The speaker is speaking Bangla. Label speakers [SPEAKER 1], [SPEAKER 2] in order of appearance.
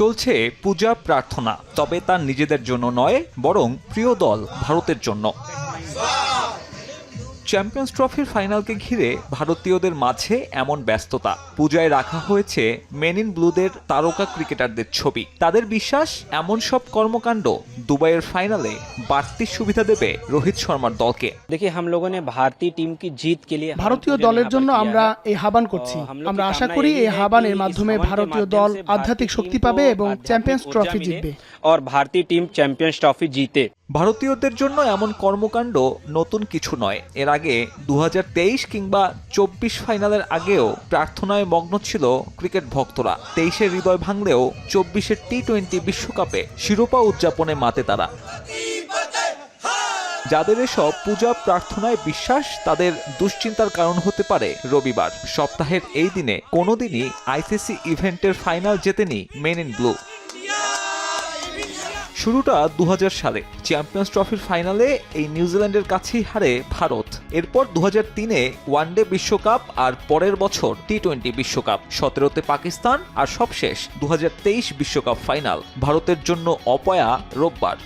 [SPEAKER 1] চলছে পূজা প্রার্থনা, তবে তা নিজেদের জন্য নয়, বরং প্রিয় দল ভারতের জন্য। চ্যাম্পিয়ন্স ট্রফির ফাইনালকে ঘিরে ভারতীয়দের মাঝে এমন ব্যস্ততা। পূজায় রাখা হয়েছে মেন ইন ব্লুদের তারকা ক্রিকেটারদের ছবি। তাদের বিশ্বাস, এমন সব কর্মকাণ্ড দুবাইয়ের ফাইনালে বাড়তি সুবিধা দেবে রোহিত শর্মার দলকে।
[SPEAKER 2] ভারতীয় দলের জন্য আমরা এই আহ্বান করছি। আমরা আশা করি এই আহ্বানের মাধ্যমে ভারতীয় দল আধ্যাত্মিক শক্তি পাবে এবং চ্যাম্পিয়ন্স ট্রফি জিতবে।
[SPEAKER 1] ভারতীয়দের জন্য এমন কর্মকাণ্ড নতুন কিছু নয়। এর আগে 2023 কিংবা 24 ফাইনালের আগেও প্রার্থনায় মগ্ন ছিল ক্রিকেট ভক্তরা। 23-এর হৃদয় ভাঙলেও 24-এর টি-20 বিশ্বকাপে শিরোপা উদযাপনে মাতে তারা। যাদের এসব পূজা প্রার্থনায় বিশ্বাস, তাদের দুশ্চিন্তার কারণ হতে পারে রবিবার। সপ্তাহের এই দিনে কোনোদিনই আইসিসি ইভেন্টের ফাইনাল জেতেনি মেন ইন ব্লু। শুরুটা 2000 সালে চ্যাম্পিয়ন্স ট্রফির ফাইনালে এই নিউজিল্যান্ডের কাছেই হারে ভারত। এরপর 2003-এ ওয়ানডে বিশ্বকাপ, আর পরের বছর টি-20 বিশ্বকাপ, 17-তে পাকিস্তান, আর সবশেষ 2023 বিশ্বকাপ ফাইনাল। ভারতের জন্য অপয়া রোববার।